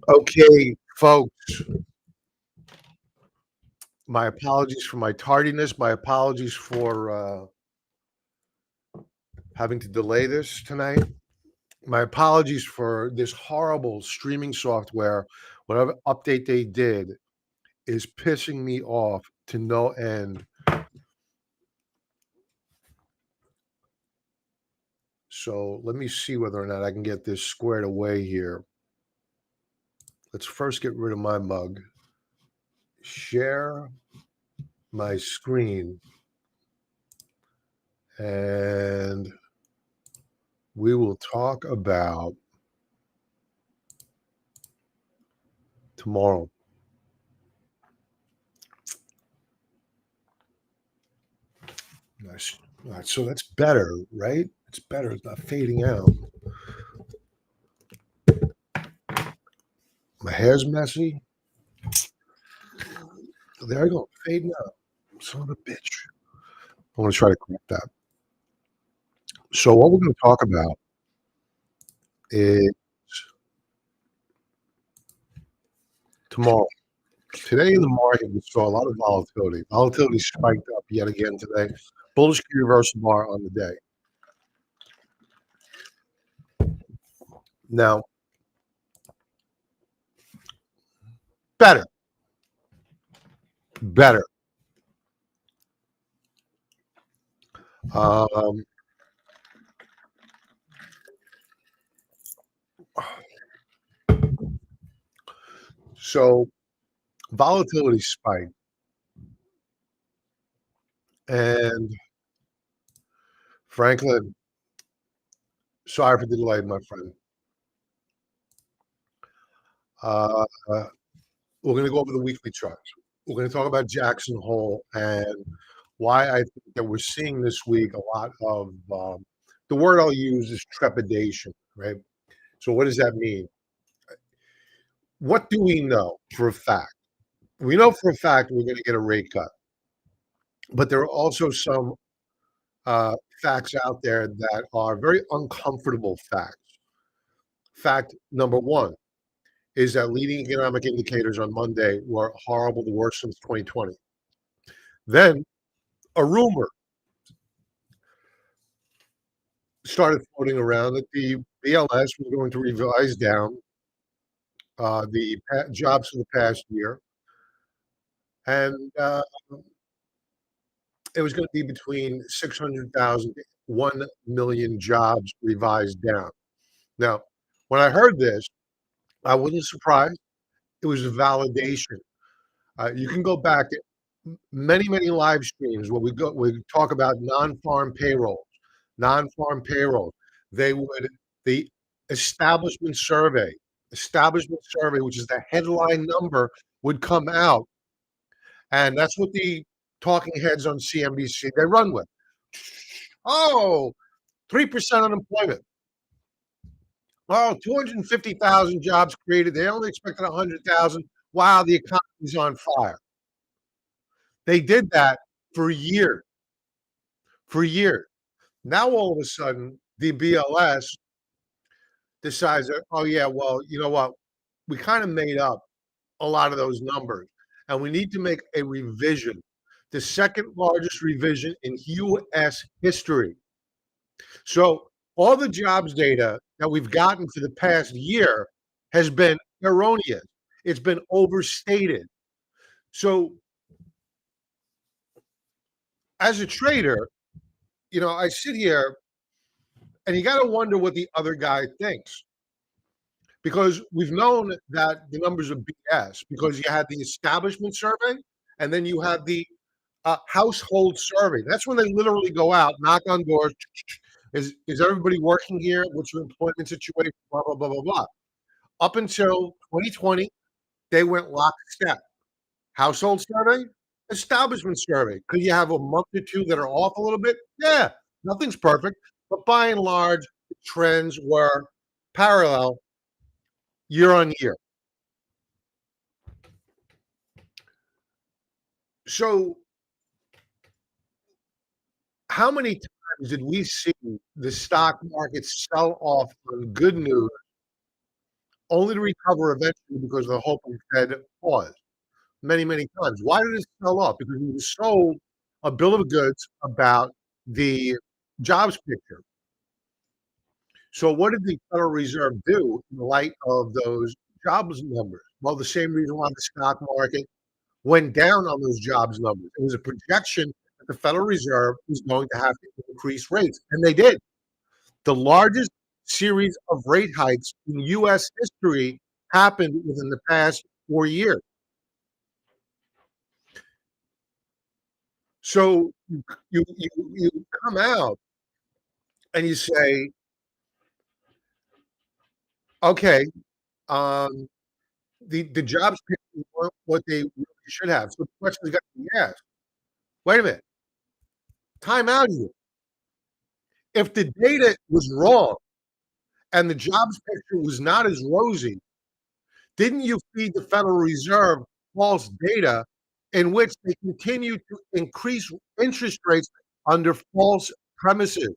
Okay, folks, my apologies for my tardiness. My apologies for having to delay this tonight. My apologies for this horrible streaming software. Whatever update they did is pissing me off to no end. So let me see whether or not I can get this squared away here. Let's first get rid of my mug. Share my screen. And we will talk about tomorrow. Nice. All right, so that's better, right? It's better. It's not fading out. My hair's messy. There I go. Fading out. Son of a bitch. I'm going to try to correct that. So what we're going to talk about is tomorrow. Today in the market, we saw a lot of volatility. Volatility spiked up yet again today. Bullish key reversal bar on the day. Now, better. Better. Um, so volatility spiked. And Franklin, sorry for the delay, my friend. Uh, we're going to go over the weekly charts. We're going to talk about Jackson Hole and why I think that we're seeing this week a lot of the word I'll use is trepidation, right? So, what does that mean? What do we know for a fact? We know for a fact we're going to get a rate cut, but there are also some facts out there that are very uncomfortable facts. Fact number one is that leading economic indicators on Monday were horrible, the worst since 2020. Then a rumor started floating around that the BLS was going to revise down the jobs for the past year, and it was going to be between 600,000 to 1 million jobs revised down. Now, when I heard this, I wasn't surprised. It was a validation. You can go back to many live streams where we talk about non-farm payrolls. Non-farm payroll. They would the establishment survey, which is the headline number, would come out, and that's what the talking heads on CNBC they run with. Oh, 3% unemployment. Oh, 250,000 jobs created. They only expected 100,000. Wow, the economy's on fire. They did that for years. For years. Now all of a sudden, the BLS decides that, oh yeah, well, you know what? We kind of made up a lot of those numbers, and we need to make a revision, the second largest revision in U.S. history. So all the jobs data that we've gotten for the past year has been erroneous. It's been overstated. So as a trader, I sit here and you got to wonder what the other guy thinks. Because we've known that the numbers are BS because you had the establishment survey and then you had the household survey. That's when they literally go out, knock on doors. Is everybody working here? What's your employment situation? Blah, blah, blah, blah, blah. Up until 2020, they went lockstep. Household survey, establishment survey. Could you have a month or two that are off a little bit? Yeah, nothing's perfect. But by and large, the trends were parallel year on year. So, how many times did we see the stock market sell off on good news only to recover eventually because of the hope of Fed pause many, many times. Why did it sell off? Because we was sold a bill of goods about the jobs picture. So what did the Federal Reserve do in the light of those jobs numbers? Well, the same reason why the stock market went down on those jobs numbers. It was a projection that the Federal Reserve was going to have to increase rates, and they did. The largest series of rate hikes in U.S. history happened within the past 4 years. So you come out and you say, okay, um, the jobs picture weren't what they really should have. So the question is got to be asked: wait a minute, time out here. If the data was wrong and the jobs picture was not as rosy, didn't you feed the Federal Reserve false data in which they continue to increase interest rates under false premises?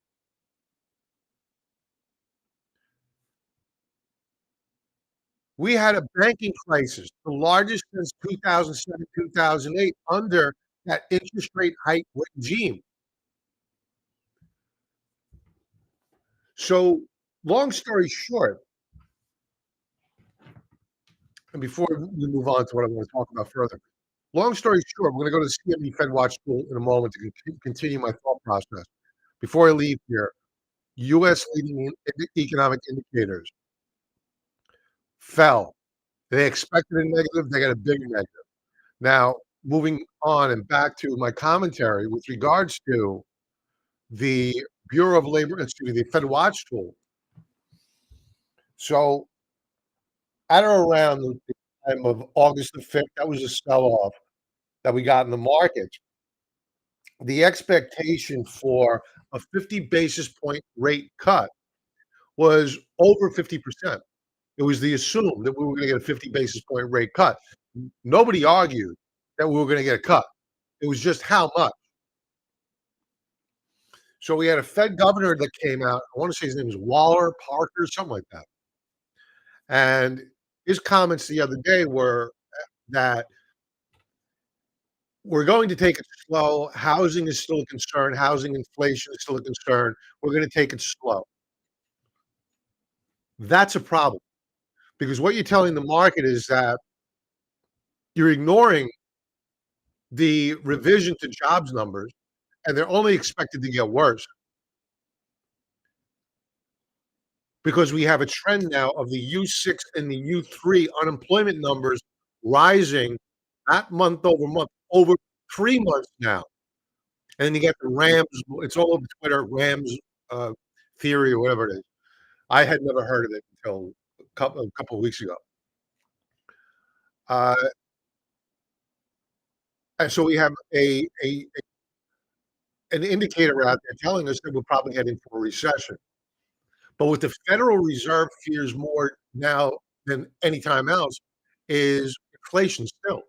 We had a banking crisis, the largest since 2007, 2008, under that interest rate hike regime. So, long story short, and before we move on to what I want to talk about further, long story short, we're going to go to the CME Fed Watch tool in a moment to continue my thought process. Before I leave here, U.S. leading economic indicators fell. They expected a negative, they got a bigger negative. Now, moving on and back to my commentary with regards to the Bureau of Labor, excuse me, the Fed Watch tool. So, at or around the time of August the 5th, that was a sell-off that we got in the markets. The expectation for a 50 basis point rate cut was over 50%. It was the assumed that we were gonna get a 50 basis point rate cut. Nobody argued that we were gonna get a cut. It was just how much. So we had a Fed governor that came out. I want to say his name was Waller, Parker, something like that. And his comments the other day were that we're going to take it slow. Housing is still a concern. Housing inflation is still a concern. We're going to take it slow. That's a problem because what you're telling the market is that you're ignoring the revision to jobs numbers, and they're only expected to get worse because we have a trend now of the U6 and the U3 unemployment numbers rising, not month over month, over 3 months now. And then you get the Rams, it's all over Twitter, Rams, uh, theory or whatever it is. I had never heard of it until a couple of weeks ago. Uh, and so we have an indicator out there telling us that we're probably heading for a recession. But what the Federal Reserve fears more now than any time else is inflation still.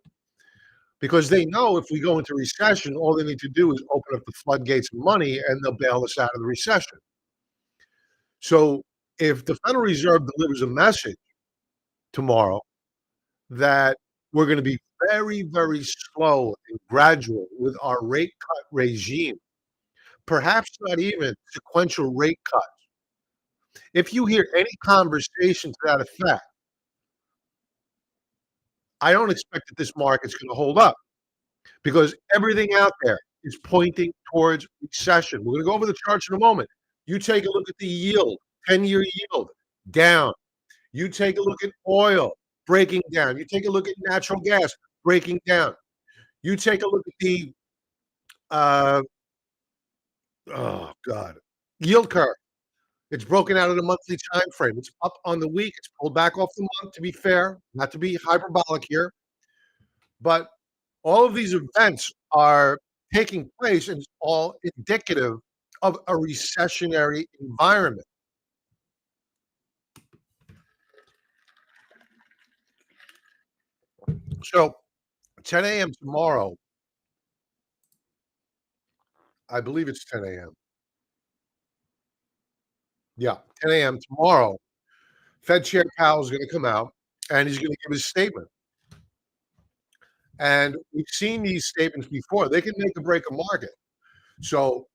Because they know if we go into recession, all they need to do is open up the floodgates of money and they'll bail us out of the recession. So if the Federal Reserve delivers a message tomorrow that we're going to be very, very slow and gradual with our rate cut regime, perhaps not even sequential rate cuts. If you hear any conversation to that effect, I don't expect that this market's going to hold up because everything out there is pointing towards recession. We're going to go over the charts in a moment. You take a look at the yield, 10-year yield, down. You take a look at oil, breaking down. You take a look at natural gas, breaking down. You take a look at the, uh, oh God, yield curve. It's broken out in a monthly time frame. It's up on the week. It's pulled back off the month, to be fair, not to be hyperbolic here. But all of these events are taking place and it's all indicative of a recessionary environment. So 10 a.m. tomorrow, I believe it's 10 a.m. Yeah, 10 a.m. tomorrow. Fed Chair Powell is going to come out and he's going to give his statement. And we've seen these statements before. They can make or break a market. So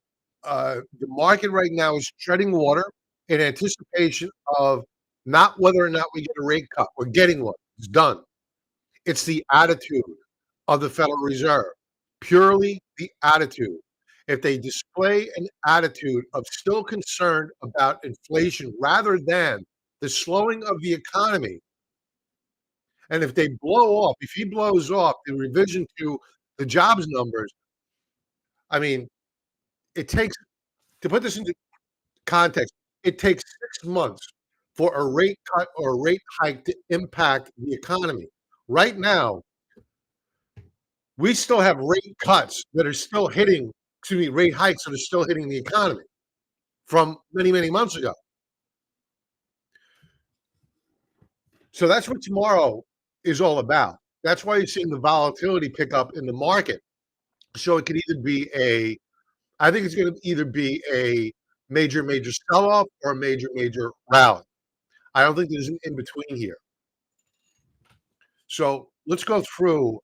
the market right now is treading water in anticipation of not whether or not we get a rate cut. We're getting one. It's done. It's the attitude of the Federal Reserve, purely the attitude. If they display an attitude of still concerned about inflation rather than the slowing of the economy, and if they blow off, if he blows off the revision to the jobs numbers, I mean, it takes, to put this into context, it takes 6 months for a rate cut or a rate hike to impact the economy. Right now, we still have rate cuts that are still hitting, excuse me, rate hikes that are still hitting the economy from many, many months ago. So that's what tomorrow is all about. That's why you're seeing the volatility pick up in the market. So it could either be I think it's going to either be a major, major sell-off or a major, major rally. I don't think there's an in-between here. So let's go through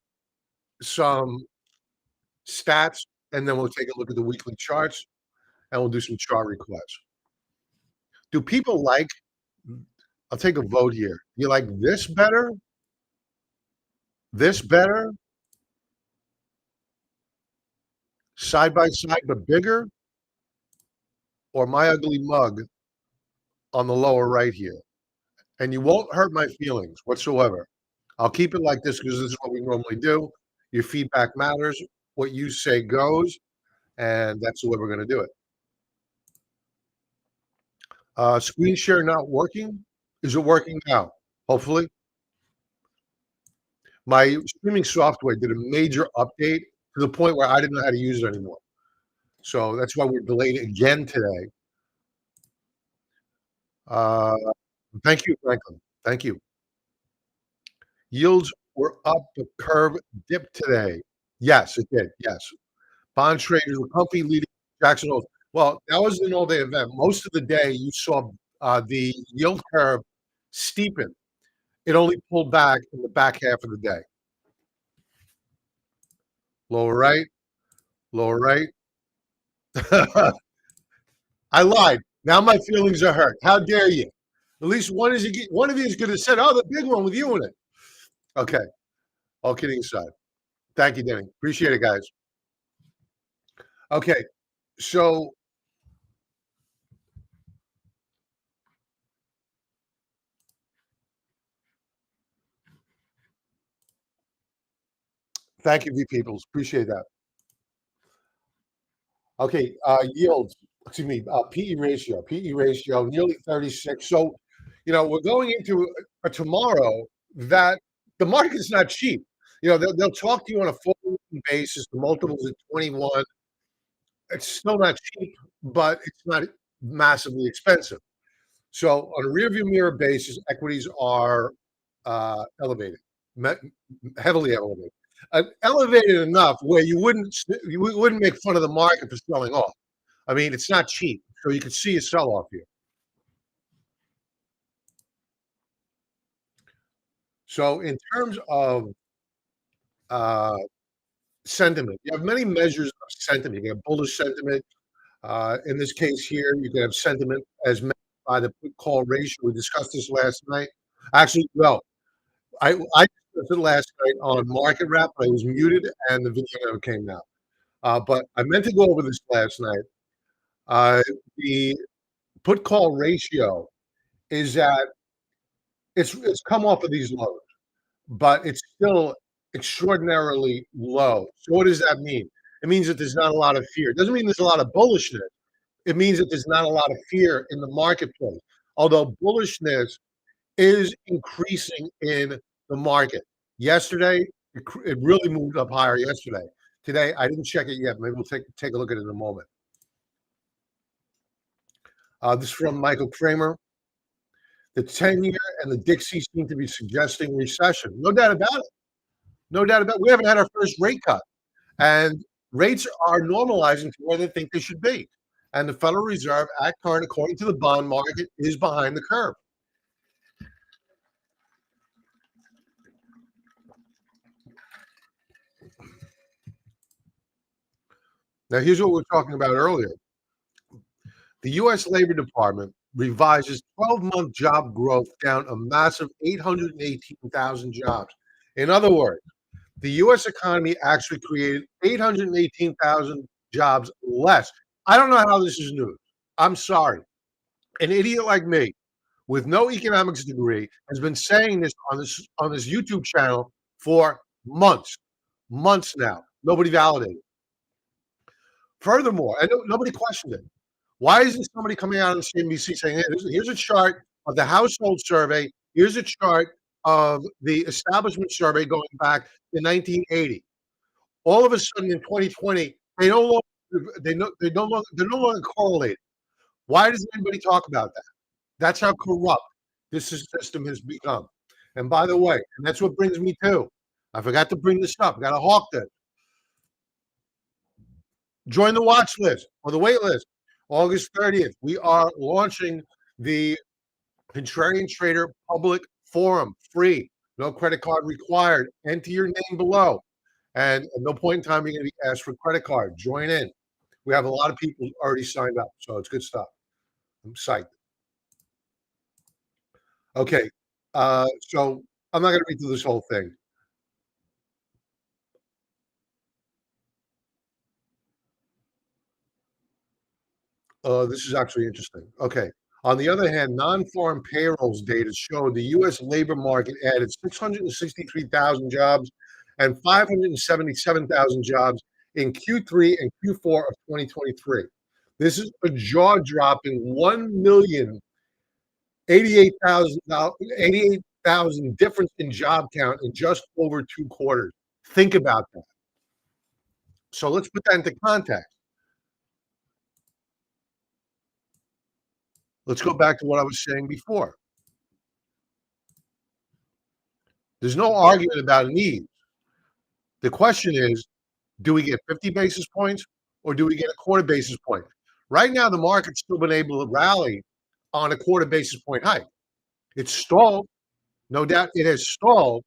some stats, and then we'll take a look at the weekly charts, and we'll do some chart requests. Do people like, I'll take a vote here. You like this better? This better? Side by side, but bigger? Or my ugly mug on the lower right here? And you won't hurt my feelings whatsoever. I'll keep it like this because this is what we normally do. Your feedback matters. What you say goes, and that's the way we're going to do it. Screen share not working. Is it working now? Hopefully. My streaming software did a major update to the point where I didn't know how to use it anymore. So that's why we're delayed again today. Thank you, Franklin. Thank you. Yields were up. The curve dipped today. Yes, it did. Yes. Bond traders were comfy leading Jackson Hole. Well, that was an all-day event. Most of the day, you saw the yield curve steepen. It only pulled back in the back half of the day. Lower right, lower right. I lied. Now my feelings are hurt. How dare you? At least one of you is going to say, "Oh, the big one with you in it." Okay. All kidding aside. Thank you, Denny. Appreciate it, guys. Okay. So thank you, V Peoples. Appreciate that. Okay, yields, excuse me, PE ratio, nearly 36. So, we're going into a tomorrow that the market's not cheap. They'll talk to you on a forward-looking basis. The multiples at 21. It's still not cheap, but it's not massively expensive. So, on a rearview mirror basis, equities are elevated, heavily elevated. Elevated enough where you wouldn't make fun of the market for selling off. I mean, it's not cheap, so you can see a sell-off here. So in terms of sentiment, you have many measures of sentiment. You have bullish sentiment. In this case here, you can have sentiment as measured by the put-call ratio. We discussed this last night. Actually, well, I discussed it last night on Market Wrap, but I was muted and the video never came out. But I meant to go over this last night. The put call ratio is that it's come off of these lows, but it's still extraordinarily low. So what does that mean? It means that there's not a lot of fear. It doesn't mean there's a lot of bullishness. It means that there's not a lot of fear in the marketplace. Although bullishness is increasing in the market. Yesterday, it really moved up higher yesterday. Today, I didn't check it yet. Maybe we'll take a look at it in a moment. This is from Michael Kramer. The 10-year and the Dixie seem to be suggesting recession. No doubt about it. No doubt about it. We haven't had our first rate cut. And rates are normalizing to where they think they should be. And the Federal Reserve, at current, according to the bond market, is behind the curve. Now, here's what we were talking about earlier. The U.S. Labor Department revises 12-month job growth down a massive 818,000 jobs. In other words, the U.S. economy actually created 818,000 jobs less. I don't know how this is news. I'm sorry. An idiot like me with no economics degree has been saying this on this YouTube channel for months now. Nobody validated. Furthermore, and nobody questioned it. Why isn't somebody coming out on CNBC saying, "Hey, here's a chart of the household survey. Here's a chart of the establishment survey going back to 1980." All of a sudden, in 2020, they're no longer correlated. Why doesn't anybody talk about that? That's how corrupt this system has become. And by the way, and that's what brings me to, I forgot to bring this up. Got to hawk this. Join the watch list or the wait list. August 30th, we are launching the Contrarian Trader Public Forum, free, no credit card required. Enter your name below. And at no point in time you're going to be asked for credit card. Join in. We have a lot of people already signed up, so it's good stuff. I'm psyched. Okay, so I'm not going to read through this whole thing. This is actually interesting. Okay. On the other hand, non-farm payrolls data showed the U.S. labor market added 663,000 jobs and 577,000 jobs in Q3 and Q4 of 2023. This is a jaw-dropping 1,088,000 difference in job count in just over 2 quarters. Think about that. So let's put that into context. Let's go back to what I was saying before. There's no argument about need. The question is, do we get 50 basis points or do we get a quarter basis point? Right now, the market's still been able to rally on a quarter basis point hike. It's stalled. No doubt it has stalled.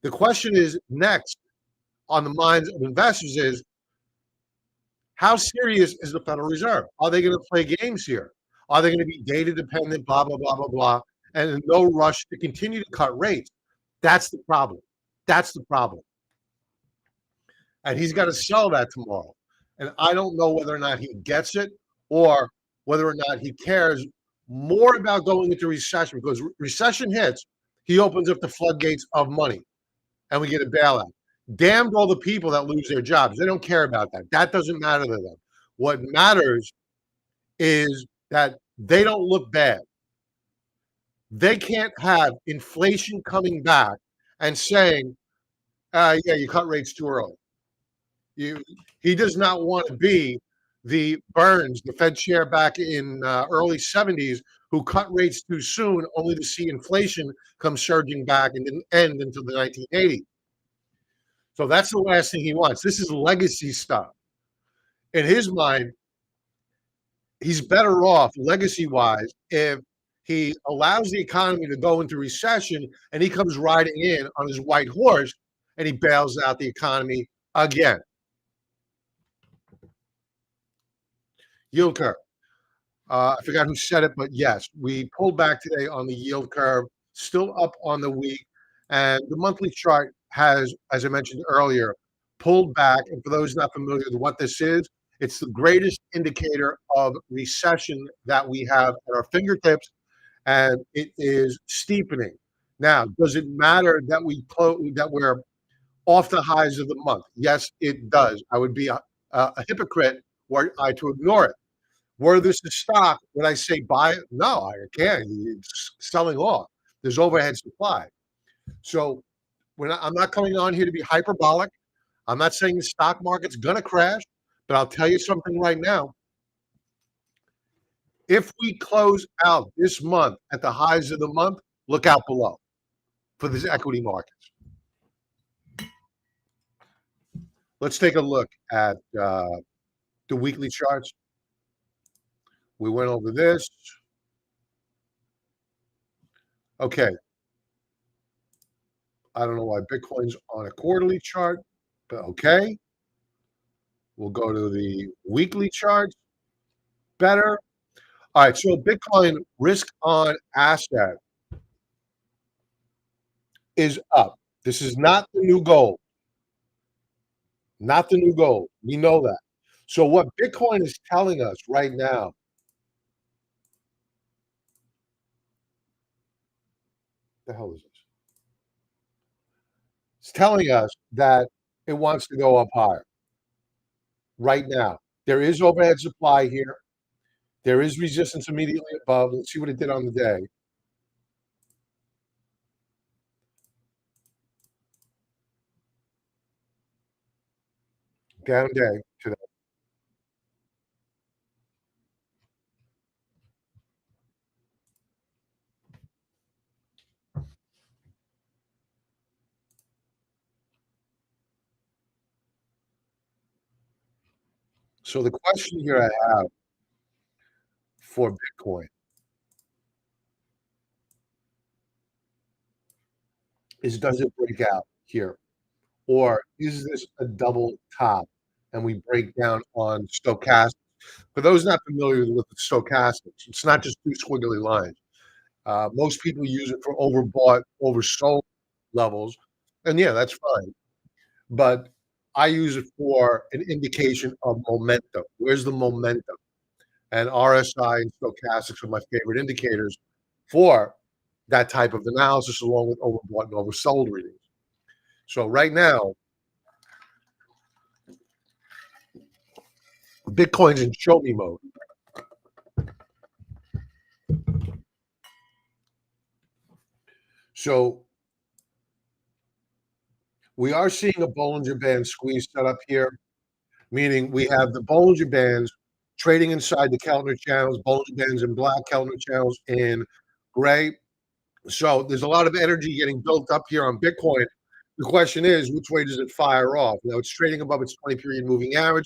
The question is next on the minds of investors is, how serious is the Federal Reserve? Are they going to play games here? Are they going to be data dependent, blah, blah, blah, blah, blah, and no rush to continue to cut rates? That's the problem. That's the problem. And he's got to sell that tomorrow. And I don't know whether or not he gets it or whether or not he cares more about going into recession, because recession hits, he opens up the floodgates of money and we get a bailout. Damned all the people that lose their jobs. They don't care about that. That doesn't matter to them. What matters is that they don't look bad. They can't have inflation coming back and saying, yeah, you cut rates too early. He does not want to be the Burns, the Fed chair back in early 70s, who cut rates too soon only to see inflation come surging back and didn't end until the 1980s. So that's the last thing he wants. This is legacy stuff. In his mind, he's better off legacy-wise if he allows the economy to go into recession and he comes riding in on his white horse and he bails out the economy again. Yield curve. I forgot who said it, but yes, we pulled back today on the yield curve, still up on the week. And the monthly chart has, as I mentioned earlier, pulled back. And for those not familiar with what this is, it's the greatest indicator of recession that we have at our fingertips, and it is steepening. Now, does it matter that we're off the highs of the month? Yes, it does. I would be a hypocrite were I to ignore it. Were this a stock, would I say buy it? No, I can't. It's selling off. There's overhead supply. So I'm not coming on here to be hyperbolic. I'm not saying the stock market's going to crash, but I'll tell you something right now. If we close out this month at the highs of the month, look out below for these equity markets. Let's take a look at the weekly charts. We went over this. Okay. I don't know why Bitcoin's on a quarterly chart, but okay. We'll go to the weekly charts. Better. All right, so Bitcoin risk on asset is up. This is not the new gold, not the new gold. We know that. So what Bitcoin is telling us right now, the hell is this? It's telling us that it wants to go up higher right now. There is overhead supply here. There is resistance immediately above. Let's see what it did on the day. Down day today. So the question here I have for Bitcoin is, does it break out here? Or is this a double top and we break down on stochastics? For those not familiar with the stochastics, it's not just two squiggly lines. Most people use it for overbought, oversold levels, and yeah, that's fine. But I use it for an indication of momentum. Where's the momentum? And RSI and stochastics are my favorite indicators for that type of analysis, along with overbought and oversold readings. So right now, Bitcoin's in show me mode. So we are seeing a Bollinger Band squeeze set up here, meaning we have the Bollinger Bands trading inside the Keltner channels, Bollinger Bands in black, Keltner channels in gray. So there's a lot of energy getting built up here on Bitcoin. The question is, which way does it fire off? Now, it's trading above its 20-period moving average.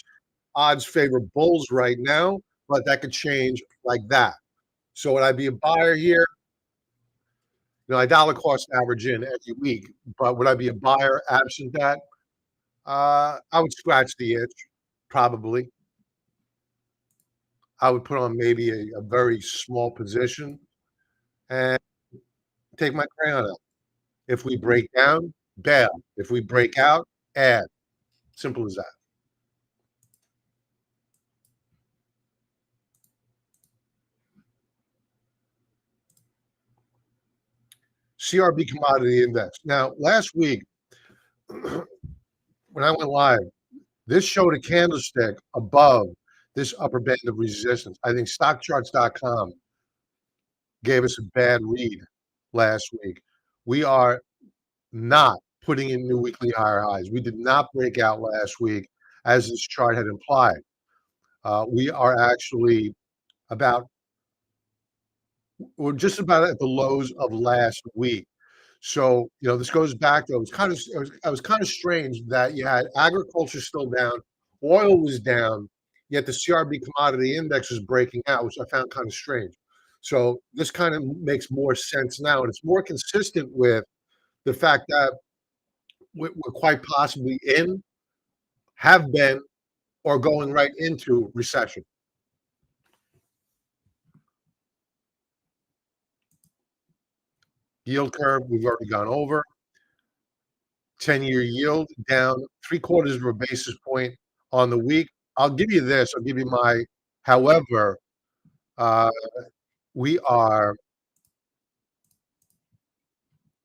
Odds favor bulls right now, but that could change like that. So would I be a buyer here? I dollar cost average in every week, but would I be a buyer absent that? I would scratch the itch, probably. I would put on maybe a very small position and take my crayon out. If we break down, bail. If we break out, add. Simple as that. CRB commodity index. Now, last week when I went live, this showed a candlestick above this upper band of resistance. I think stockcharts.com gave us a bad read last week. We are not putting in new weekly higher highs. We did not break out last week as this chart had implied. We are actually about, we're just about at the lows of last week. So, this goes back to, it was kind of strange that you had agriculture still down, oil was down, yet the CRB commodity index was breaking out, which I found kind of strange. So this kind of makes more sense now, and it's more consistent with the fact that we're quite possibly in, have been, or going right into recession. Yield curve, we've already gone over. 10-year yield down 3/4 of a basis point on the week. I'll give you this. I'll give you my however, uh, we are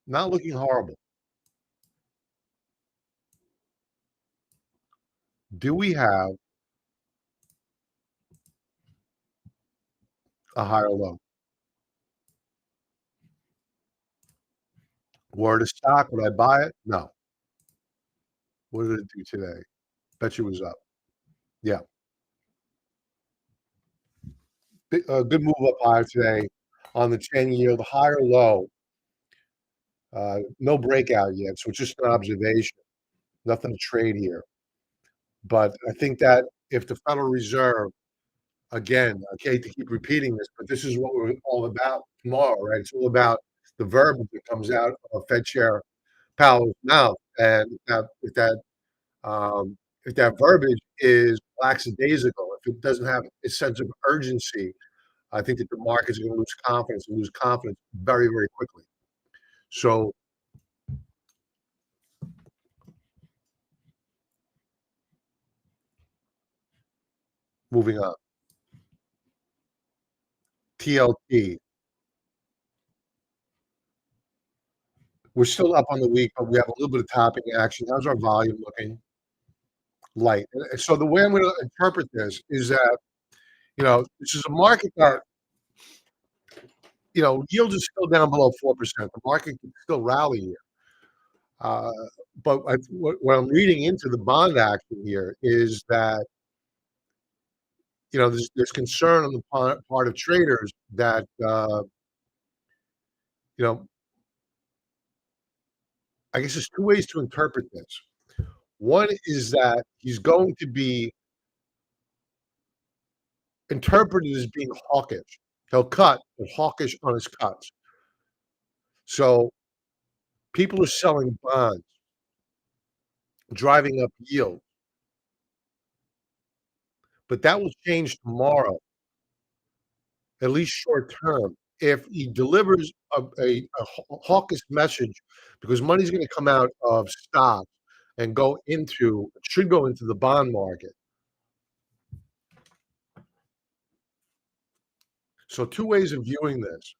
not looking horrible. Do we have a higher low? Were to stock, would I buy it? No. What did it do today? Bet you it was up. Yeah. Good move up higher today on the 10 yield, higher low. No breakout yet, so it's just an observation. Nothing to trade here. But I think that if the Federal Reserve, again, I hate to keep repeating this, but this is what we're all about tomorrow, right? It's all about the verbiage that comes out of Fed Chair Powell's mouth, and if that if that verbiage is lackadaisical, if it doesn't have a sense of urgency, I think that the market's gonna lose confidence very, very quickly. So, moving on. TLT, we're still up on the week, but we have a little bit of topping action. How's our volume looking? Light. And so the way I'm gonna interpret this is that, this is a market that, yield is still down below 4%. The market can still rally here. Uh, but what I'm reading into the bond action here is that, there's concern on the part of traders that, you know, I guess there's 2 ways to interpret this. One is that he's going to be interpreted as being hawkish. He'll cut, but hawkish on his cuts. So people are selling bonds, driving up yield, but that will change tomorrow, at least short term. If he delivers a hawkish message, because money's gonna come out of stocks and should go into the bond market. So 2 ways of viewing this.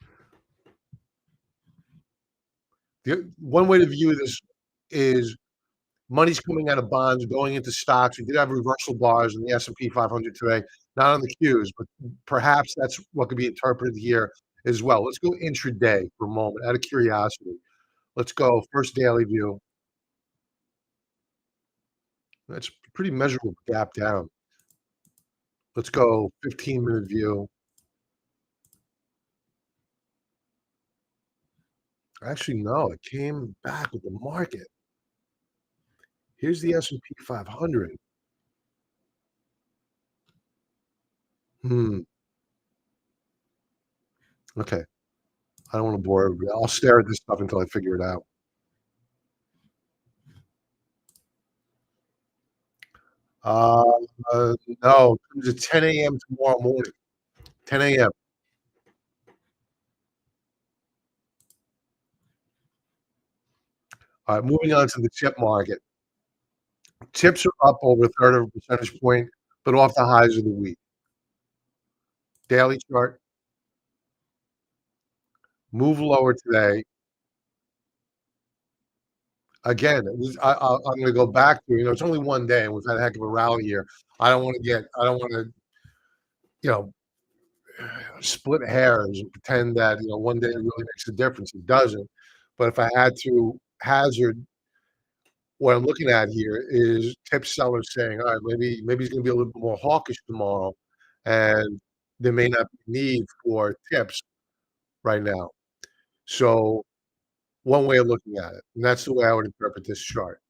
The one way to view this is money's coming out of bonds, going into stocks. We did have reversal bars in the S&P 500 today, not on the Qs, but perhaps that's what could be interpreted here as well. Let's go intraday for a moment, out of curiosity. Let's go first daily view. That's a pretty measurable gap down. Let's go 15-minute view. Actually, no, it came back with the market. Here's the S&P 500. Hmm. Okay. I don't want to bore everybody. I'll stare at this stuff until I figure it out. Uh, no, it's 10 a.m. tomorrow morning. 10 a.m. All right, moving on to the chip market. Chips are up over a third of a percentage point, but off the highs of the week. Daily chart, move lower today. Again, it was, I'm going to go back to, it's only one day and we've had a heck of a rally here. I don't want to, you know, split hairs and pretend that, one day it really makes a difference. It doesn't. But if I had to hazard, what I'm looking at here is tip sellers saying, all right, maybe he's going to be a little bit more hawkish tomorrow, and there may not be need for tips right now. So one way of looking at it, and that's the way I would interpret this chart.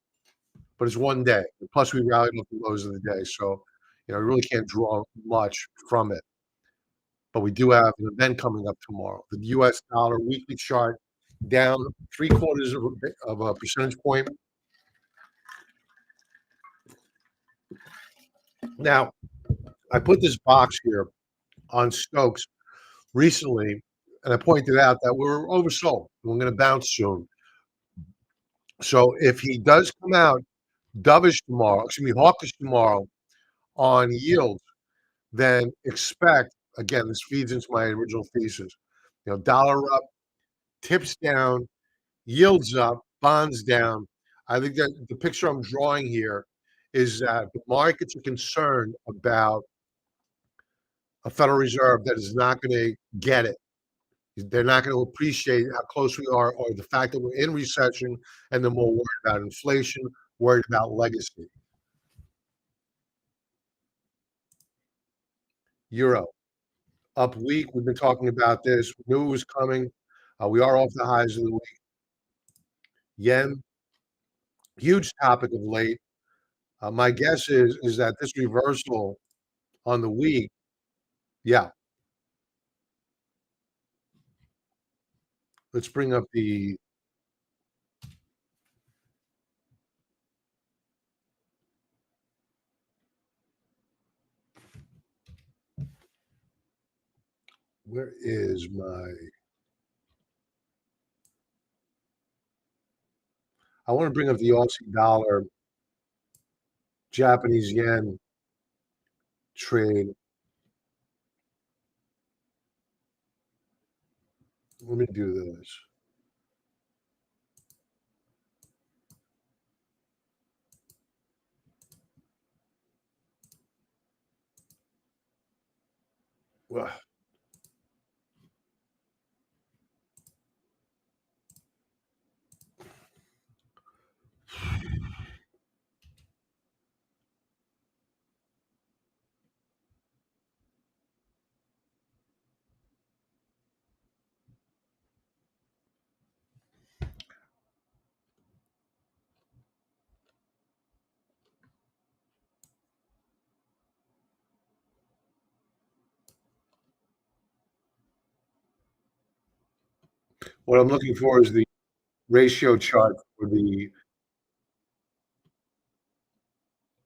But it's one day. Plus, we rallied off the lows of the day, so we really can't draw much from it. But we do have an event coming up tomorrow. The U.S. dollar weekly chart down 3/4 of a percentage point. Now, I put this box here on Stokes recently, and I pointed out that we're oversold. We're going to bounce soon. So if he does come out dovish tomorrow, excuse me, hawkish tomorrow on yields, then expect, again, this feeds into my original thesis, dollar up, tips down, yields up, bonds down. I think that the picture I'm drawing here is that the markets are concerned about a Federal Reserve that is not going to get it. They're not going to appreciate how close we are, or the fact that we're in recession, and they're more worried about inflation, worried about legacy. Euro up week. We've been talking about this. We knew it was coming. We are off the highs of the week. Yen, huge topic of late. My guess is that this reversal on the week, yeah. Let's bring up the Where is my I wanna bring up the Aussie dollar, Japanese yen trade. Let me do this. Well, what I'm looking for is the ratio chart for the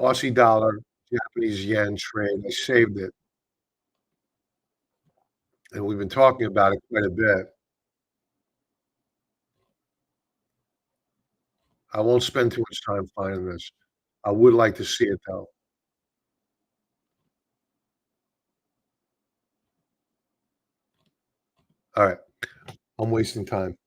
Aussie dollar, Japanese yen trade. I saved it, and we've been talking about it quite a bit. I won't spend too much time finding this. I would like to see it, though. Alright, I'm wasting time.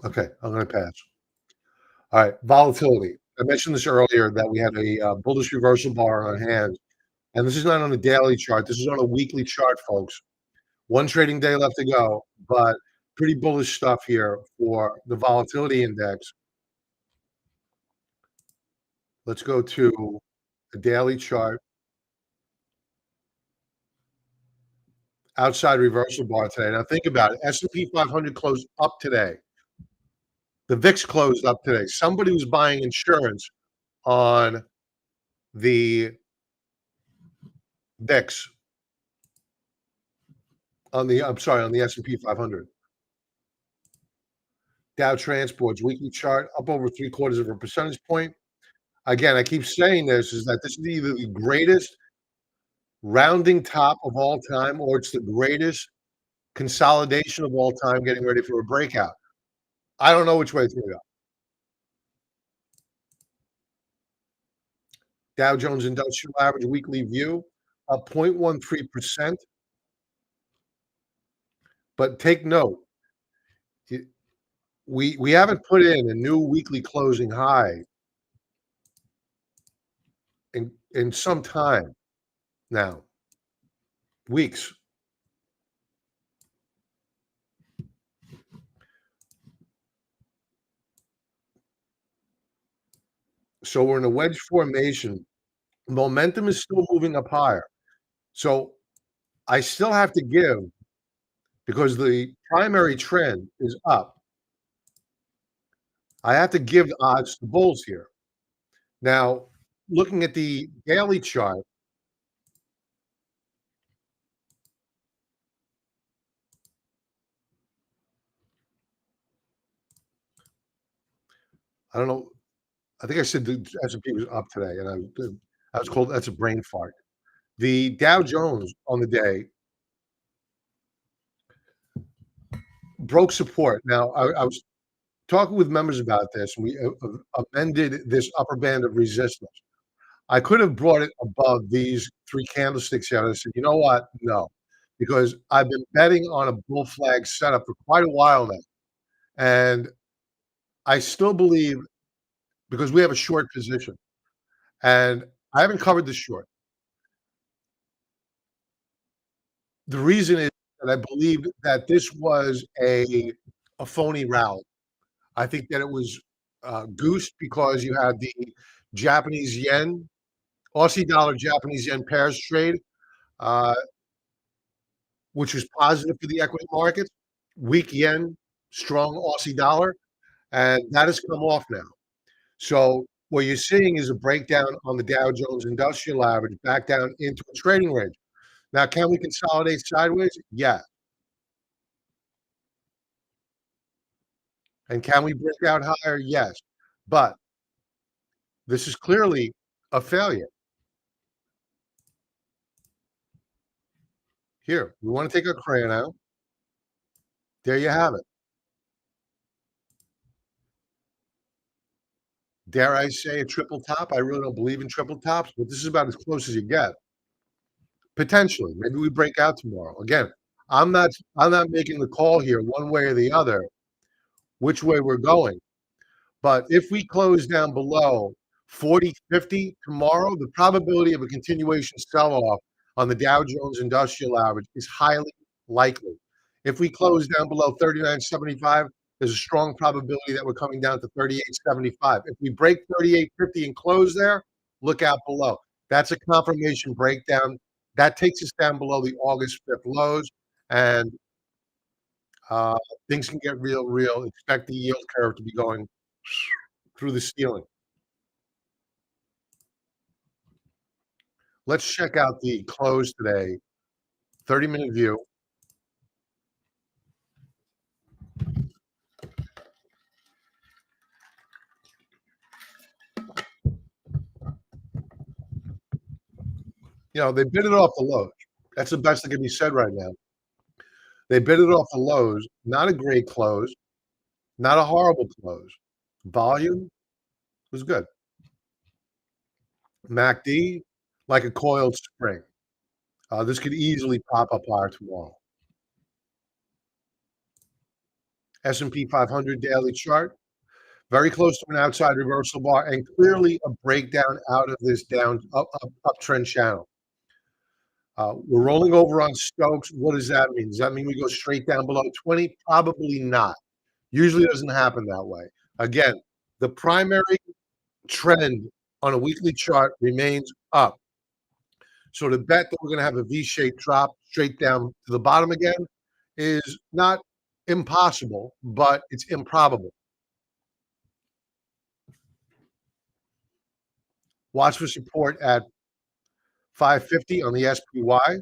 Okay, I'm gonna pass. Alright, volatility. I mentioned this earlier that we had a, bullish reversal bar on hand, and this is not on a daily chart, this is on a weekly chart, folks. 1 trading day left to go, but pretty bullish stuff here for the volatility index. Let's go to a daily chart, outside reversal bar today. Now think about it, S&P 500 closed up today. The VIX closed up today. Somebody was buying insurance on the VIX, I'm sorry, on the S&P 500. Dow Transport's weekly chart up over 3/4 of a percentage point. Again, I keep saying this, is that this is either the greatest rounding top of all time, or it's the greatest consolidation of all time getting ready for a breakout. I don't know which way it's gonna go. Dow Jones Industrial Average weekly view up 0.13%, but take note, it we haven't put in a new weekly closing high in some time now, weeks. So we're in a wedge formation. Momentum is still moving up higher. So I still have to give, because the primary trend is up, I have to give the odds to bulls here. Now, looking at the daily chart, I don't know, I think I said the S&P was up today, and I was called, that's a brain fart. The Dow Jones on the day broke support. Now, I was talking with members about this, and we amended this upper band of resistance. I could have brought it above these 3 candlesticks here, and I said, "You know what? No." Because I've been betting on a bull flag setup for quite a while now, and I still believe, because we have a short position, and I haven't covered the short. The reason is that I believe that this was a phony rally. I think that it was, goosed because you had the Japanese yen, Aussie dollar, Japanese yen pairs trade, uh, which was positive for the equity markets. Weak yen, strong Aussie dollar, and that has come off now. So what you're seeing is a breakdown on the Dow Jones Industrial Average back down into a trading range. Now, can we consolidate sideways? Yeah. And can we break out higher? Yes. But this is clearly a failure. Here, we want to take our crayon out. There you have it. Dare I say a triple top? I really don't believe in triple tops, but this is about as close as you get. Potentially. Maybe we break out tomorrow. Again, I'm not making the call here one way or the other, which way we're going. But if we close down below 40.50 tomorrow, the probability of a continuation sell-off on the Dow Jones Industrial Average is highly likely. If we close down below 39.75, there's a strong probability that we're coming down to 38.75. If we break 38.50 and close there, look out below. That's a confirmation breakdown. That takes us down below the August 5th lows, and uh, things can get real, real. Expect the yield curve to be going through the ceiling. Let's check out the close today, 30-minute view. They bid it off the lows. That's the best that can be said right now. They bid it off the lows. Not a great close, not a horrible close. Volume was good. MACD, like a coiled spring. This could easily pop up higher tomorrow. S&P 500 daily chart, very close to an outside reversal bar and clearly a breakdown out of this uptrend channel. We're rolling over on Stokes. What does that mean? Does that mean we go straight down below 20? Probably not. Usually doesn't happen that way. Again, the primary trend on a weekly chart remains up. So to bet that we're going to have a V-shaped drop straight down to the bottom again is not impossible, but it's improbable. Watch for support at 550 on the SPY.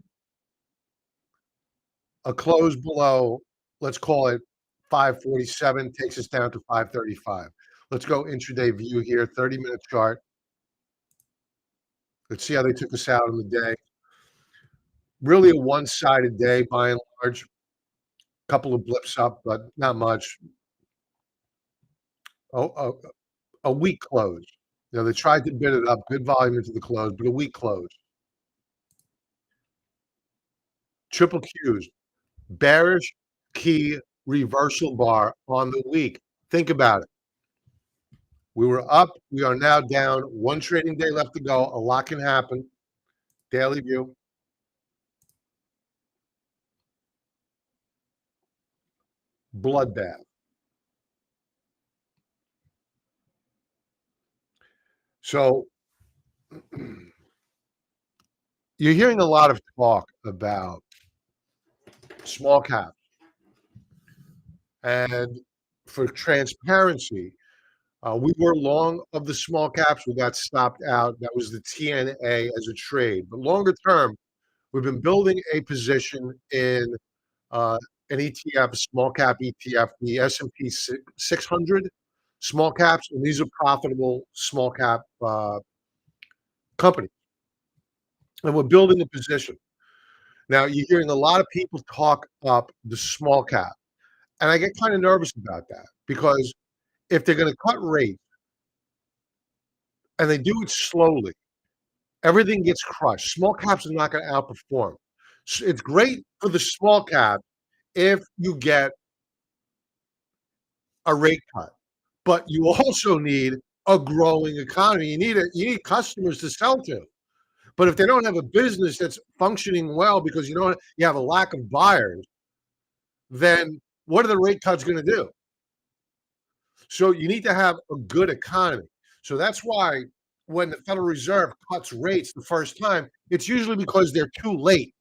A close below, let's call it 547, takes us down to 535. Let's go intraday view here, 30-minute chart. Let's see how they took us out in the day. Really a one-sided day by and large. Couple of blips up, but not much. Oh, a weak close. They tried to bid it up, good volume into the close, but a weak close. Triple Qs, bearish key reversal bar on the week. Think about it. We were up. We are now down. One trading day left to go. A lot can happen. Daily view. Bloodbath. So you're hearing a lot of talk about small caps. And for transparency, we were long of the small caps. We got stopped out. That was the TNA as a trade. But longer term, we've been building a position in an ETF, a small cap ETF, the S&P 600 small caps, and these are profitable small cap companies. And we're building a position. Now, you're hearing a lot of people talk up the small cap. And I get kind of nervous about that because if they're going to cut rates and they do it slowly, everything gets crushed. Small caps are not going to outperform. So it's great for the small cap if you get a rate cut, but you also need a growing economy. You need customers to sell to. But if they don't have a business that's functioning well because you have a lack of buyers, then what are the rate cuts going to do? So you need to have a good economy. So that's why when the Federal Reserve cuts rates the first time, it's usually because they're too late.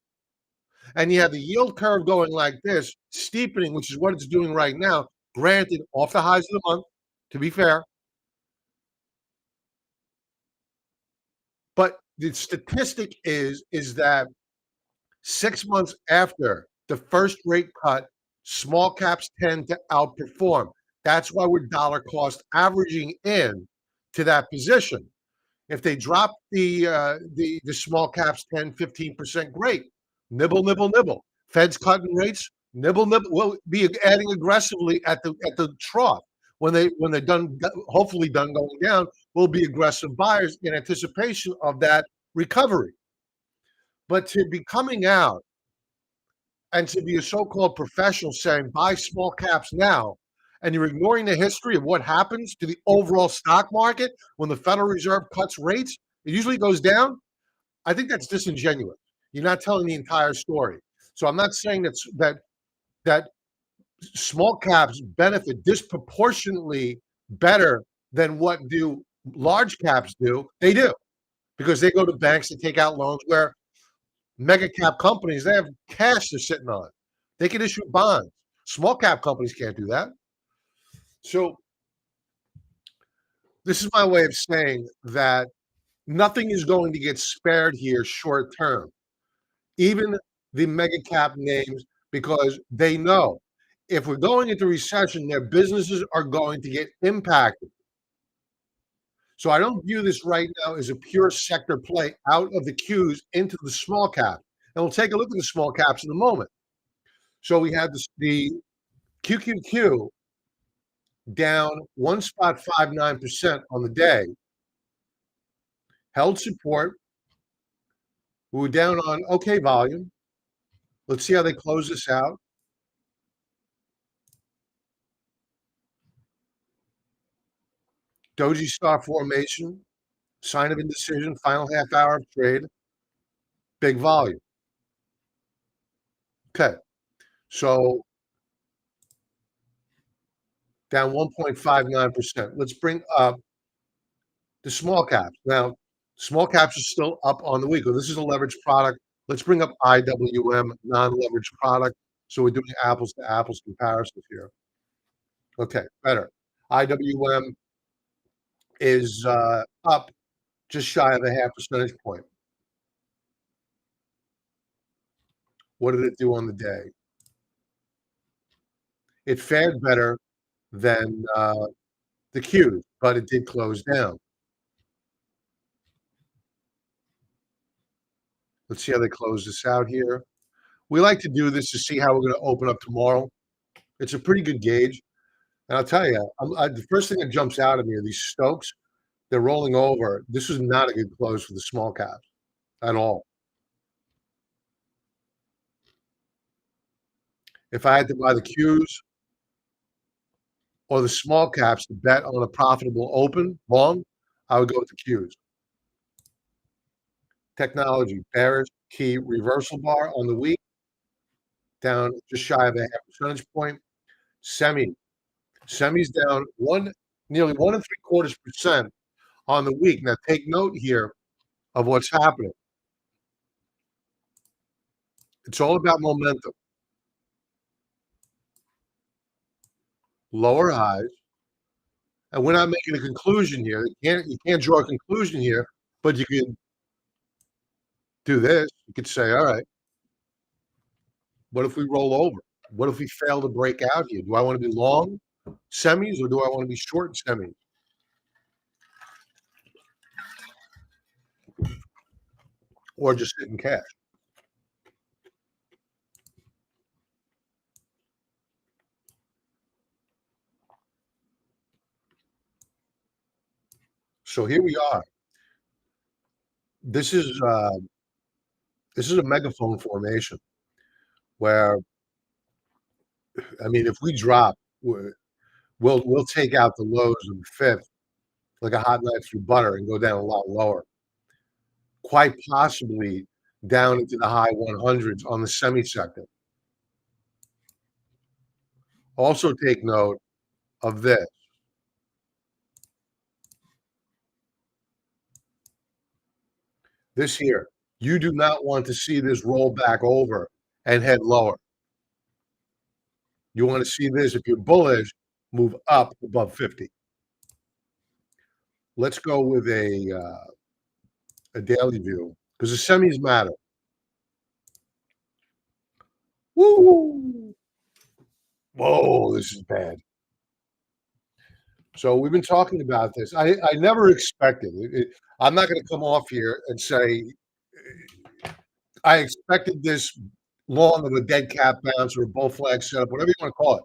And you have the yield curve going like this, steepening, which is what it's doing right now. Granted, off the highs of the month, to be fair. But the statistic is that 6 months after the first rate cut, small caps tend to outperform. That's why we're dollar cost averaging in to that position. If they drop the small caps 10, 15%, great. Nibble, nibble, nibble. Fed's cutting rates, nibble, nibble. We'll be adding aggressively at the trough. When they're done, hopefully done going down, we'll be aggressive buyers in anticipation of that recovery. But to be coming out and to be a so-called professional saying buy small caps now, and you're ignoring the history of what happens to the overall stock market when the Federal Reserve cuts rates, it usually goes down. I think that's disingenuous. You're not telling the entire story. So I'm not saying that small caps benefit disproportionately better than what do large caps do. They do because they go to banks to take out loans where mega cap companies, they have cash they're sitting on. They can issue bonds. Small cap companies can't do that. So this is my way of saying that nothing is going to get spared here short term, even the mega cap names, because they know if we're going into recession, their businesses are going to get impacted. So I don't view this right now as a pure sector play out of the Qs into the small cap. And we'll take a look at the small caps in a moment. So we had the QQQ down 1.59% on the day, held support. We were down on okay volume. Let's see how they close this out. Doji star formation, sign of indecision, final half hour of trade, big volume. Okay, so down 1.59%. Let's bring up the small caps. Now, small caps are still up on the week. Well, this is a leveraged product. Let's bring up IWM, non-leveraged product. So we're doing apples to apples comparisons here. Okay, better. IWM is up just shy of a half percentage point. What did it do on the day? It fared better than the Qs, but it did close down. Let's see how they close this out here. We like to do this to see how we're going to open up tomorrow. It's a pretty good gauge. And I'll tell you, the first thing that jumps out at me are these Stokes. They're rolling over. This was not a good close for the small caps at all. If I had to buy the Qs or the small caps to bet on a profitable open long, I would go with the Qs. Technology, bearish key reversal bar on the week, down just shy of a half percentage point. Semis down nearly 1.75% on the week. Now take note here of what's happening. It's all about momentum. Lower highs, and we're not making a conclusion here. You can't draw a conclusion here, but you can do this. You could say, all right, what if we roll over? What if we fail to break out here? Do I want to be long semis or do I want to be short semis? Or just sit in cash? So here we are. This is a megaphone formation where, I mean, if we drop, we'll take out the lows of the fifth like a hot knife through butter and go down a lot lower, quite possibly down into the high 100s on the semi sector. Also take note of this. This here, you do not want to see this roll back over and head lower. You want to see this, if you're bullish, move up above 50. Let's go with a daily view because the semis matter. Woo! Whoa, this is bad. So we've been talking about this. I never expected it. I'm not going to come off here and say I expected this long of a dead cat bounce or a bull flag setup, whatever you want to call it.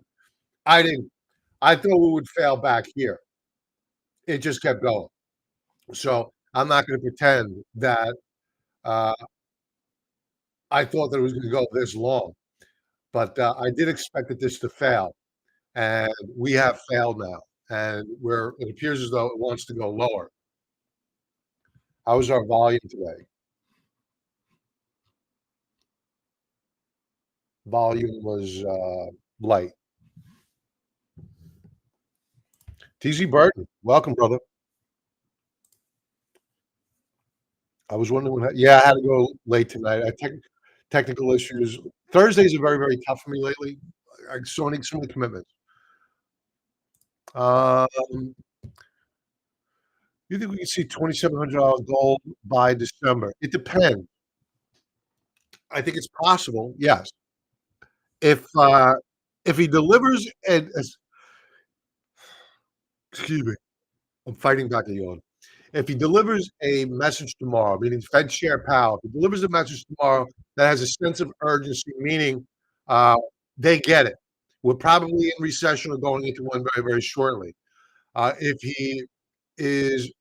I didn't. I thought we would fail back here. It just kept going. So I'm not going to pretend that uh, I thought that it was going to go this long, but I did expect this to fail, and we have failed now, and where it appears as though it wants to go lower. How is our volume today? Volume was light. TZ Burton, welcome, brother. I was wondering yeah, I had to go late tonight. Technical issues. Thursdays are very, very tough for me lately. I so many commitments. Um, you think we can see $2,700 gold by December? It depends. I think it's possible. Yes, if uh, if he delivers and excuse me, I'm fighting back a yawn. If he delivers a message tomorrow, meaning Fed Chair Powell, if he delivers a message tomorrow that has a sense of urgency, meaning uh, they get it. We're probably in recession or going into one very, very shortly. If he is,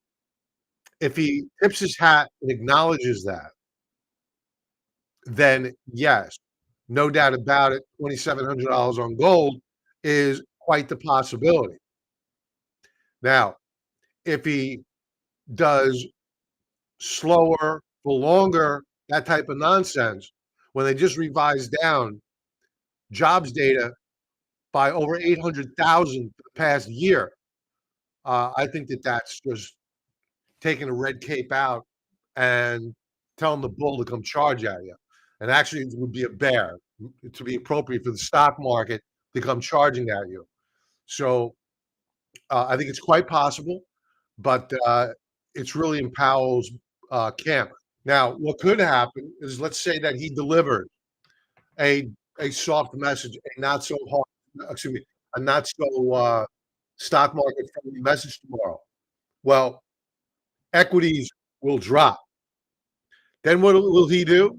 if he tips his hat and acknowledges that, then yes, no doubt about it, $2,700 on gold is quite the possibility. Now, if he does slower for longer, that type of nonsense, when they just revised down jobs data by over 800,000 the past year, I think that that's just taking a red cape out and telling the bull to come charge at you. And actually, it would be a bear to be appropriate for the stock market to come charging at you. So I think it's quite possible, but it's really in Powell's camp. Now, what could happen is, let's say that he delivered a a soft message, a not so hard, excuse me, a not so stock market friendly message tomorrow. Well, equities will drop. Then what will he do?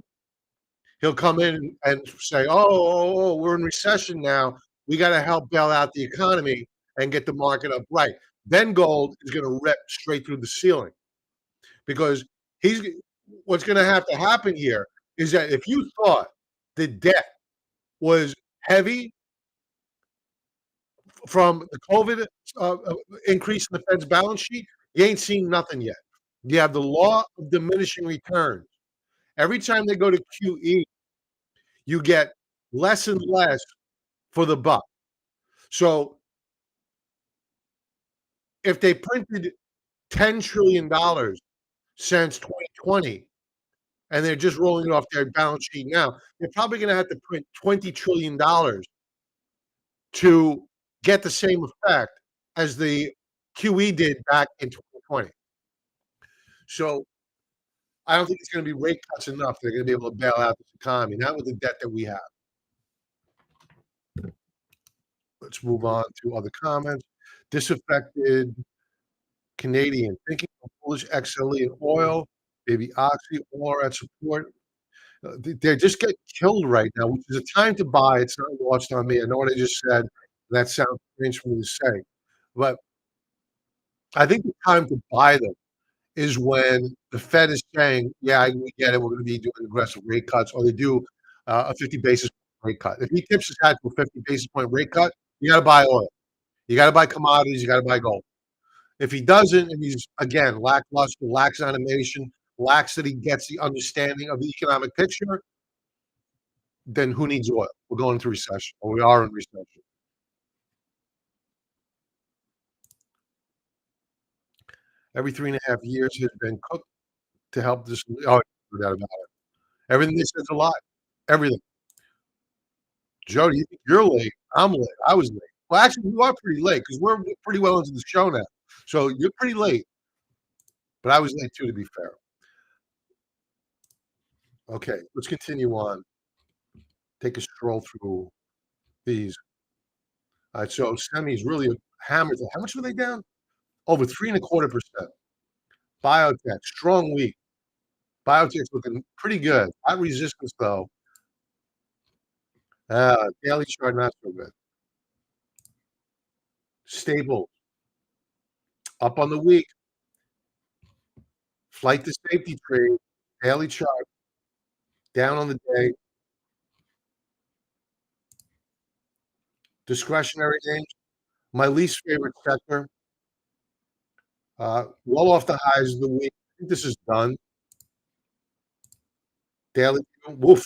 He'll come in and say, "Oh, we're in recession now. We got to help bail out the economy and get the market up right." Then gold is going to rip straight through the ceiling because he's what's going to have to happen here is that if you thought the debt was heavy from the COVID increase in the Fed's balance sheet, you ain't seen nothing yet. You have the law of diminishing returns. Every time they go to QE, you get less and less for the buck. So if they printed $10 trillion since 2020 and they're just rolling it off their balance sheet now, they're probably going to have to print $20 trillion to get the same effect as the QE did back in 2020. So I don't think it's going to be rate cuts enough. They're going to be able to bail out this economy, not with the debt that we have. Let's move on to other comments. Disaffected Canadian thinking of bullish XLE and oil, baby Oxy, all are at support. They just get killed right now, which is a time to buy. It's not lost on me. I know what I just said. That sounds strange for me to say, but I think the time to buy them is when the Fed is saying, "Yeah, we get it. We're going to be doing aggressive rate cuts," or they do a 50 basis point rate cut. If he tips his hat to a 50 basis point rate cut, you got to buy oil. You got to buy commodities. You got to buy gold. If he doesn't, and he's again lackluster, lacks animation, lacks that he gets the understanding of the economic picture, then who needs oil? We're going into recession, or we are in recession. Every 3.5 years has been cooked to help this. Oh, no doubt about it. Everything they said is a lie. Everything. Joe, you think you're late? I'm late. I was late. Well, actually, you are pretty late because we're pretty well into the show now. So you're pretty late, but I was late too, to be fair. Okay, let's continue on. Take a stroll through these. All right, so semis really hammers it. How much were they down? Over 3.25%. Biotech, strong week. Biotech's looking pretty good. Hot resistance though. Daily chart not so good. Stable, up on the week. Flight to safety trade, daily chart, down on the day. Discretionary names, my least favorite sector, well off the highs of the week. I think this is done. Daily woof,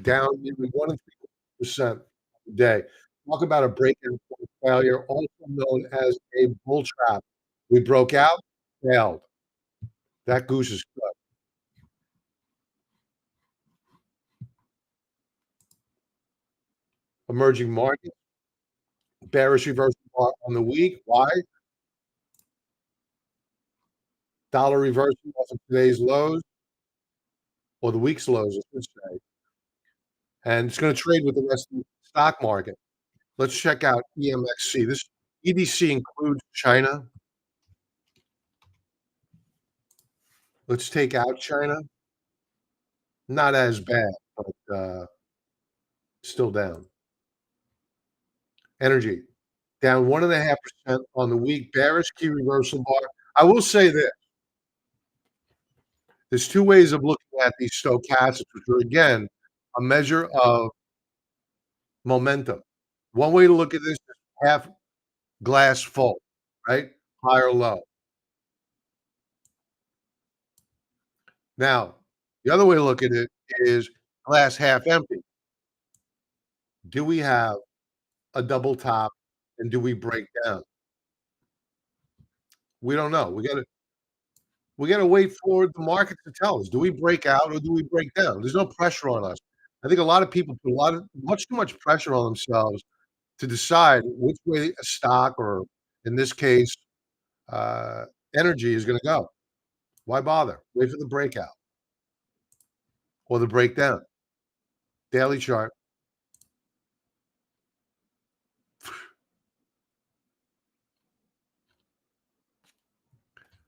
down nearly 1.75% a day. Talk about a break-in point failure, also known as a bull trap. We broke out, failed. That goose is cooked. Emerging market, bearish reversal bar on the week. Why? Dollar reversal off of today's lows, or the week's lows, I should say. And it's gonna trade with the rest of the stock market. Let's check out EMXC. This EDC includes China. Let's take out China. Not as bad, but still down. Energy, down 1.5% on the week, bearish key reversal bar. I will say this, there's 2 ways of looking at these stochastics, which are, again, a measure of momentum. One way to look at this is half glass full, right? High or low. Now, the other way to look at it is glass half empty. Do we have a double top, and do we break down? We don't know. We gotta wait for the market to tell us. Do we break out or do we break down? There's no pressure on us. I think a lot of people put much too much pressure on themselves to decide which way a stock or, in this case, uh, energy is gonna go. Why bother? Wait for the breakout or the breakdown. Daily chart,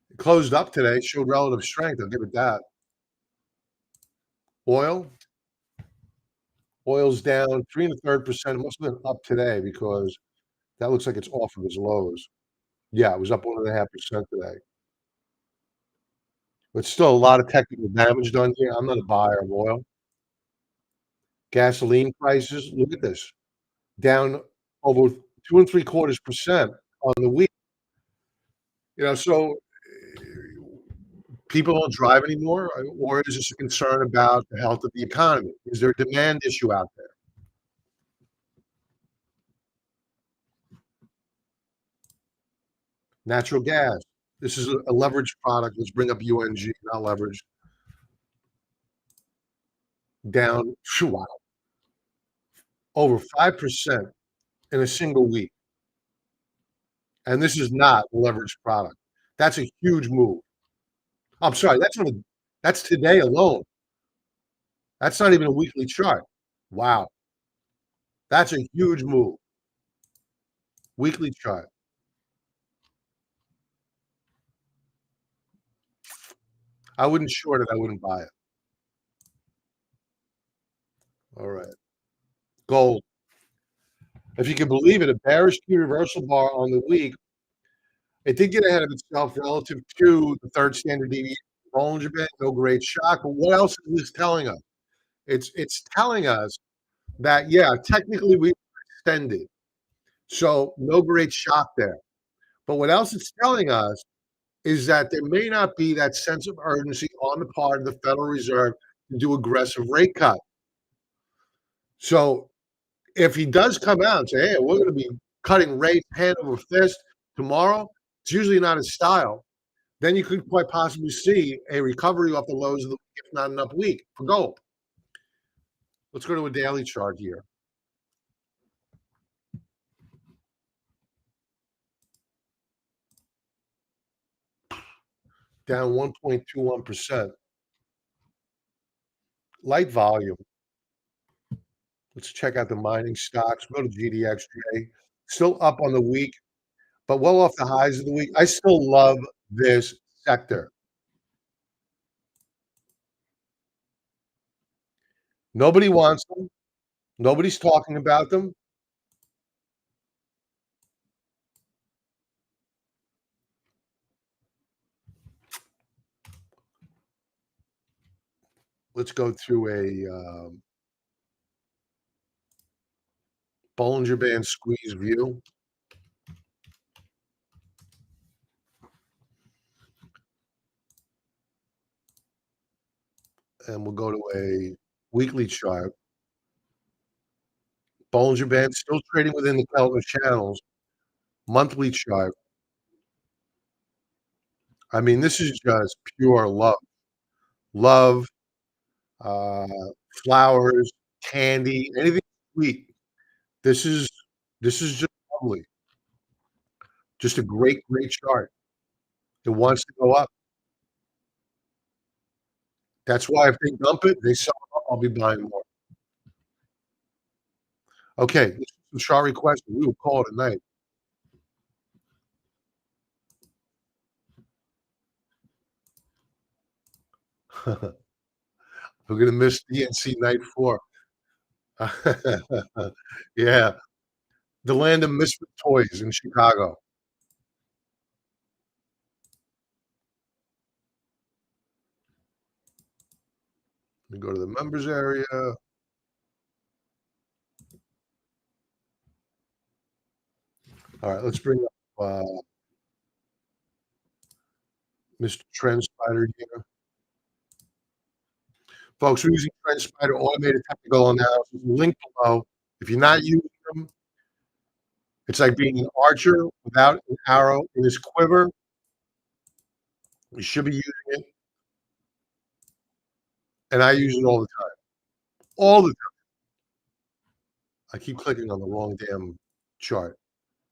it closed up today, showed relative strength, I'll give it that. Oil, oil's down 3 1/3%. It must have been up today because that looks like it's off of its lows. Yeah, it was up 1.5% today. But still a lot of technical damage done here. I'm not a buyer of oil. Gasoline prices, look at this, down over 2.75% on the week. So people don't drive anymore, or is this a concern about the health of the economy? Is there a demand issue out there? Natural gas. This is a leveraged product. Let's bring up UNG, not leverage. Down, wow, over 5% in a single week. And this is not a leveraged product. That's a huge move. I'm sorry, that's today alone. That's not even a weekly chart. Wow, that's a huge move. Weekly chart. I wouldn't short it, I wouldn't buy it. All right. Gold. If you can believe it, a bearish key reversal bar on the week. It did get ahead of itself relative to the third standard deviation Bollinger Band, no great shock. But what else is this telling us? It's telling us that, yeah, technically we extended, so no great shock there. But what else it's telling us is that there may not be that sense of urgency on the part of the Federal Reserve to do aggressive rate cut. So if he does come out and say, "Hey, we're gonna be cutting rates hand over fist tomorrow," it's usually not his style. Then you could quite possibly see a recovery off the lows of the week, if not an up week for gold. Let's go to a daily chart here. Down 1.21%. Light volume. Let's check out the mining stocks. Go to GDXJ. still up on the week, but well off the highs of the week. I still love this sector. Nobody wants them. Nobody's talking about them. Let's go through a Bollinger Band squeeze view, and we'll go to a weekly chart. Bollinger Band still trading within the Keltner channels. Monthly chart. I mean, this is just pure love. Love, uh, flowers, candy, anything sweet. This is this is just lovely. Just a great, great chart. It wants to go up. That's why if they dump it, they sell it, I'll be buying more. Okay, let's do some chart requests, and we will call it a night. We're gonna miss DNC night 4. Yeah, the land of misfit toys in Chicago. Let me go to the members area. Alright, let's bring up, Mr. TrendSpider here. Folks, we're using TrendSpider automated technical analysis, link below. If you're not using them, it's like being an archer without an arrow in his quiver. You should be using it, and I use it all the time. All the time. I keep clicking on the wrong damn chart.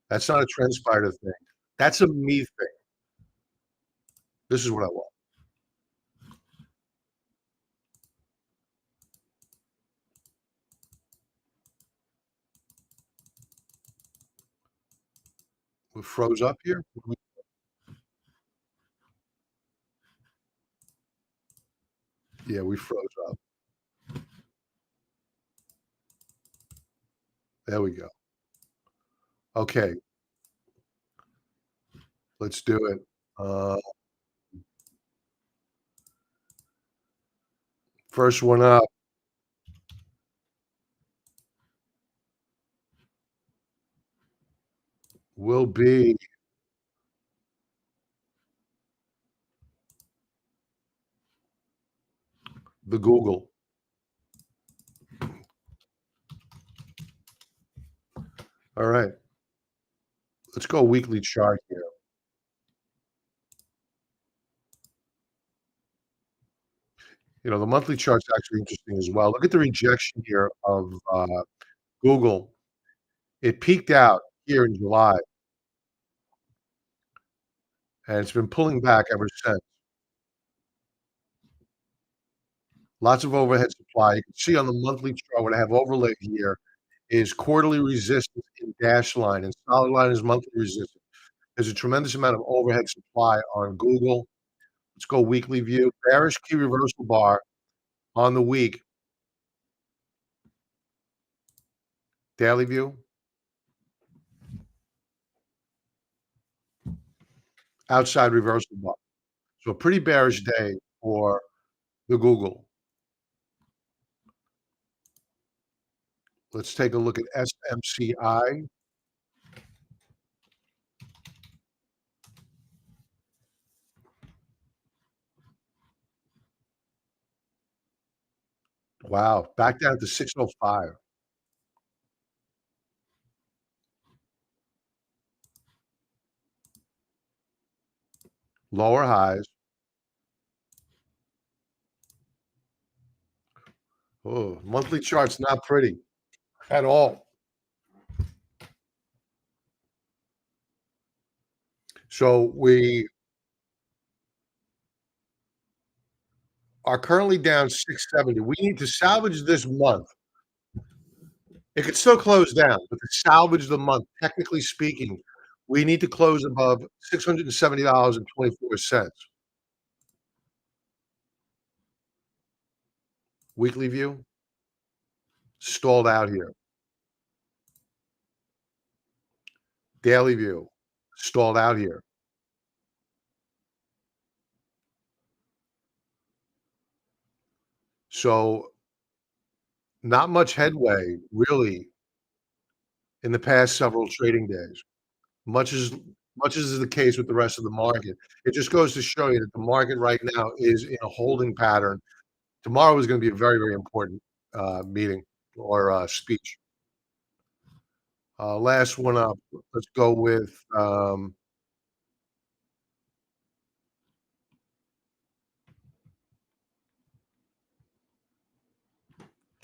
That's not a TrendSpider thing. That's a me thing. This is what I want. We froze up here? Yeah, we froze up. There we go. Okay, let's do it. Uh, First one up will be the Google. All right, let's go weekly chart here. You know, the monthly chart's actually interesting as well. Look at the rejection here of Google. It peaked out here in July, and it's been pulling back ever since. Lots of overhead supply. You can see on the monthly chart what I have overlaid here is quarterly resistance in dash line, and solid line is monthly resistance. There's a tremendous amount of overhead supply on Google. Let's go weekly view. Bearish key reversal bar on the week. Daily view. Outside reversal bar. So a pretty bearish day for the Google. Let's take a look at SMCI. Wow, back down to 605. Lower highs. Oh, monthly chart's not pretty at all. So we are currently down 670. We need to salvage this month. It could still close down, but to salvage the month, technically speaking, we need to close above $670.24. Weekly view, stalled out here. Daily view, stalled out here. So, not much headway really in the past several trading days, much as much as is the case with the rest of the market. It just goes to show you that the market right now is in a holding pattern. Tomorrow is gonna be a very, very important, meeting or, speech. Last one up, let's go with,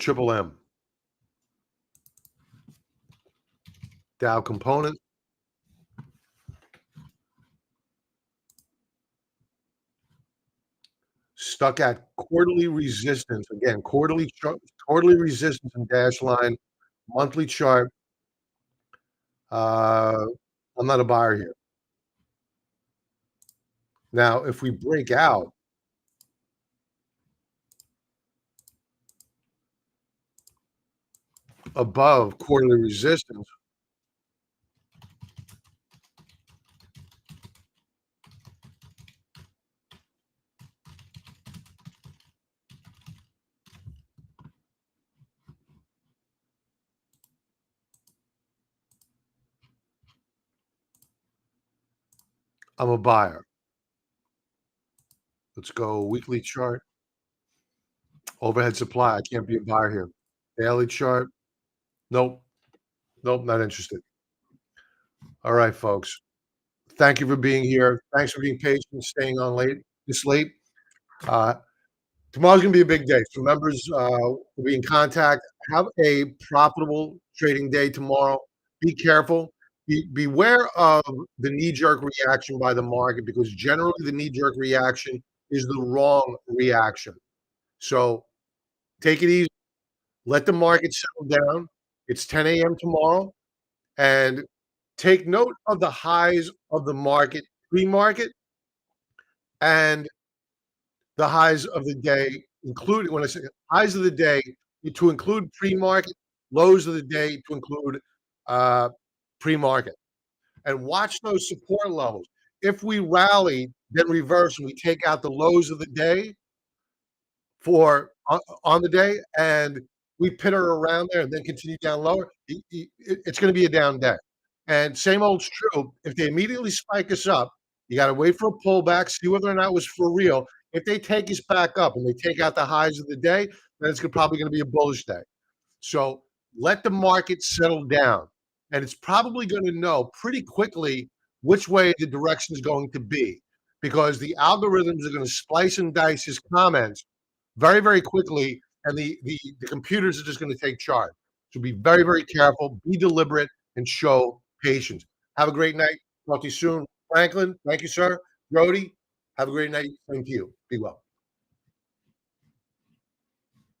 Triple M, Dow Component, stuck at quarterly resistance. Again, quarterly resistance and dash line, monthly chart. Uh, I'm not a buyer here. Now, if we break out above quarterly resistance, I'm a buyer. Let's go weekly chart, overhead supply. I can't be a buyer here. Daily chart. Nope. Nope, not interested. All right, folks. Thank you for being here. Thanks for being patient, staying on late this late. Uh, Tomorrow's gonna be a big day. So members, will be in contact. Have a profitable trading day tomorrow. Be careful. Beware of the knee-jerk reaction by the market because generally the knee-jerk reaction is the wrong reaction. So take it easy. Let the market settle down. It's 10 a.m. tomorrow, and take note of the highs of the market pre-market and the highs of the day, including when I say highs of the day, to include pre-market, lows of the day to include uh, pre-market, and watch those support levels. If we rally, then reverse, and we take out the lows of the day for on the day, and we pitter around there and then continue down lower, it's going to be a down day. And same old's true. If they immediately spike us up, you got to wait for a pullback, see whether or not it was for real. If they take us back up and they take out the highs of the day, then it's probably going to be a bullish day. So let the market settle down, and it's probably going to know pretty quickly which way the direction is going to be because the algorithms are going to splice and dice his comments very, very quickly, and the computers are just going to take charge. So be very, very careful, be deliberate, and show patience. Have a great night. Talk to you soon. Franklin, thank you, sir. Brody, have a great night. Same to you. Be well.